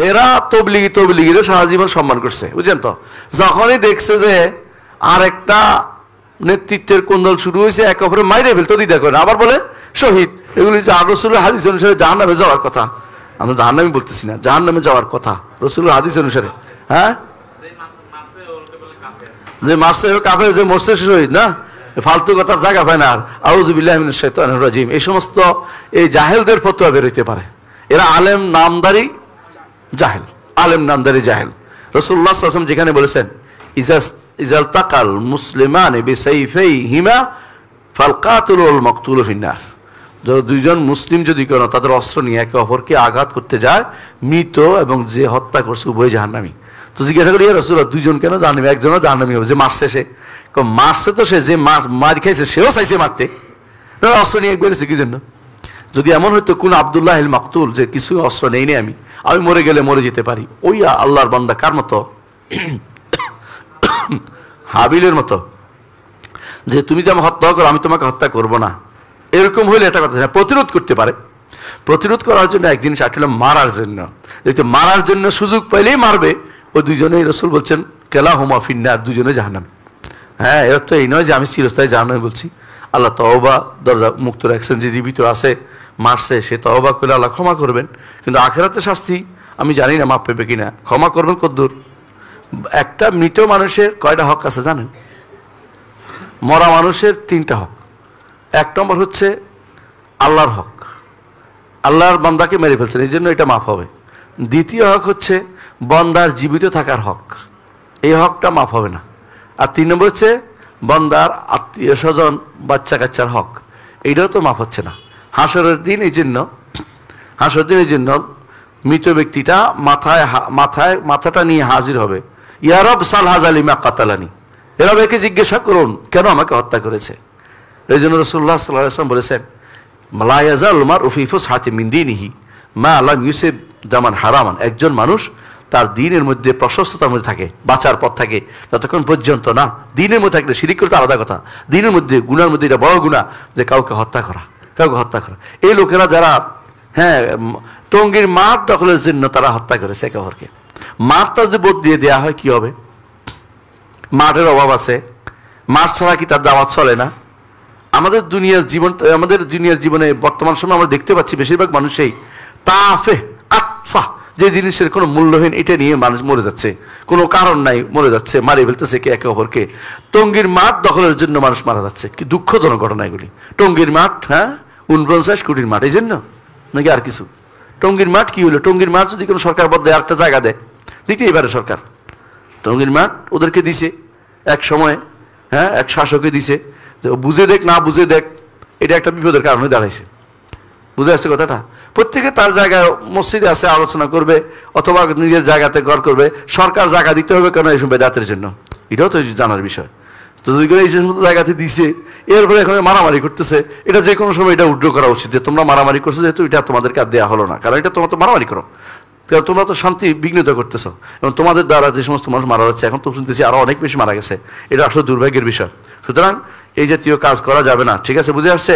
এরা তবলিগিরা সারা জীবন সম্মান করছে, বুঝছেন তো। যখনই দেখছে যে আর একটা নেতৃত্বের কোন্দল শুরু হয়েছে, একে অপরে মাইরে ফেলতো দ্বিধা করে, আবার বলে শহীদ। এগুলি রাসূলের হাদিস অনুসারে জাহান্নামে যাওয়ার কথা। আমরা জাহান্নামে বলতেছি না, জাহান্নামে যাওয়ার কথা রাসূলের হাদিস অনুসারে। হ্যাঁ, যে মারছে কাফের, যে মরছে শহীদ না, ফালতু কথা জায়গা পায় না। আর আউযু বিল্লাহি মিনাশ শাইতানির রাজিম, এই সমস্ত এই জাহেলদের ফতোয়া বের হইতে পারে। এরা আলেম নামদারি জাহেল, আলেম নামদারি জাহেল। রাসূলুল্লাহ সাল্লাল্লাহু আলাইহি ওয়াসাল্লাম যেখানে বলেছেন ইজাল তাকাল মুসলিমানে বিসাইফাইহিমা ফাল কাতিলু ওয়াল মাকতুলু ফিন্নার। দুইজন মুসলিম যদি কোনো তাদের অস্ত্র নিয়ে একে অপরকে আঘাত করতে যায়, মৃত এবং যে হত্যা করছে উভয় জাহান্নামী। তো জিজ্ঞাসা করি, রাসূলুল্লাহ দুইজন কেন জাহান্নামী? একজনও জাহান্নামী হবে, যে মারছে সে। মারছে তো সে, যে মার খাইছে সেও চাইছে মারতে, অস্ত্র নিয়ে বেড়েছে কি জন্য? যদি এমন হইতো কোন আব্দুল্লাহ আল মাকতুল, যে কিছু অস্ত্র নেই আমি মরে গেলে মরে যেতে পারি, ওই আল্লাহর বান্দা কার মতো? হাবিলের মতো, যে তুমি যে আমাকে হত্যা করো আমি তোমাকে হত্যা করবো না, এরকম হইলে একটা কথা প্রতিরোধ করতে পারে। প্রতিরোধ করার জন্য এক জিনিস আসলে মারার জন্য, মারার জন্য সুযোগ পাইলেই মারবে। ওই দুইজনেই রাসূল বলছেন কেলাহুমা ফিন্নার, দুজনে জাহান্নামী। হ্যাঁ, এর তো এই নয় যে আমি চিরস্থায়ী জাহান্নামী বলছি। আল্লাহ তওবা দরজা মুক্ত রাখছেন, যে জীবিত আছে মারছে সে তওবা করলে আল্লাহ ক্ষমা করবেন, কিন্তু আখিরাতে শাস্তি আমি জানি না মাপ পেবে কিনা। ক্ষমা করবেন কদ্দূর? একটা মৃত মানুষের কয়টা হক আছে জানেন? মরা মানুষের 3টা হক। 1 নম্বর হচ্ছে আল্লাহর হক, আল্লাহর বান্দাকে মেরে ফেলছেন, এই জন্য এটা মাফ হবে। দ্বিতীয় হক হচ্ছে বান্দার জীবিত থাকার হক, এই হকটা মাফ হবে না। আর 3 নম্বর হচ্ছে বান্দার আত্মীয় স্বজন বাচ্চা কাচ্চার হক, এইটাও তো মাফ হচ্ছে না। হাসরের দিন এই জন্য মৃত ব্যক্তিটা মাথাটা নিয়ে হাজির হবে, ইয়া রব সাল হাজালি মা কাতালানি, এরা একে জিজ্ঞাসা করুন কেন আমাকে হত্যা করেছে। এই জন্য রাসূলুল্লাহ সাল্লাল্লাহু আলাইহি ওয়াসাল্লাম বলেছেন লা ইয়াজাল মারউ ফি ফুসহাতি মিন দীনিহি মা লাম ইউসিব দামান হারামান। একজন মানুষ তার দ্বীনের মধ্যে প্রশস্ততার মধ্যে থাকে, বাঁচার পথ থাকে, ততক্ষণ পর্যন্ত না। দ্বীনের মধ্যে থাকলে শিরিক করতে আলাদা কথা, দ্বীনের মধ্যে গুনার মধ্যে এটা বড় গুনাহ যে কাউকে হত্যা করা। এই লোকেরা যারা টঙ্গীর মাঠ দখলের জন্য তারা হত্যা করেছে একে অপরকে। মাঠটা যদি বোধ দিয়ে দেওয়া হয় কি হবে? মাঠের অভাব আছে, মাঠ ছাড়া কি তার দাওয়াত চলে না? আমাদের দুনিয়ার জীবনে বর্তমান সময় আমরা দেখতে পাচ্ছি বেশিরভাগ মানুষই আতফা, যে জিনিসের কোনো মূল্যহীন, এটা নিয়ে মানুষ মরে যাচ্ছে, কোনো কারণ নাই মরে যাচ্ছে, মারি ফেলতেছে কে একে অপরকে। টঙ্গীর মাঠ দখলের জন্য মানুষ মারা যাচ্ছে, কি দুঃখজনক ঘটনা এগুলি। টঙ্গীর মাঠ, হ্যাঁ 49 কোটির মাঠ, এই জন্য নাকি আর কিছু? টঙ্গীর মাঠ কি হলো? টঙ্গীর মাঠ যদি কোনো সরকার বদলে আরেকটা জায়গা দেয়, দিতেই পারে সরকার। টঙ্গীর মাঠ ওদেরকে দিছে এক সময়, হ্যাঁ এক শাসককে দিছে, বুঝে দেখ না বুঝে দেখ, এটা একটা বিপদের কারণ হয়ে দাঁড়াইছে। বুঝে আসছে কথাটা? প্রত্যেকে তার জায়গায় মসজিদে আছে আলোচনা করবে, অথবা নিজের জায়গাতে ঘর করবে। সরকার জায়গা দিতে হবে কেন? এইসব বেদাতের জন্য, এটাও তো জানার বিষয়। তো যদি করে এই সমস্ত জায়গাতে দিছে, এরপরে এখন মারামারি করতেছে, এটা যে কোনো সময় এটা উড্র করা উচিত যে তোমরা মারামারি করছো, যেহেতু এটা তোমাদেরকে আর দেওয়া হলো না, কারণ এটা তোমরা তো মারামারি করো, তোমরা তো শান্তি বিঘ্নিত করতেছো, এবং তোমাদের দ্বারা যে সমস্ত মানুষ মারা যাচ্ছে, এখন তো শুনতেছি আরো অনেক বেশি মারা গেছে, এটা আসলে দুর্ভাগ্যের বিষয়। সুতরাং এই জাতীয় কাজ করা যাবে না। ঠিক আছে, বুঝে আসছে?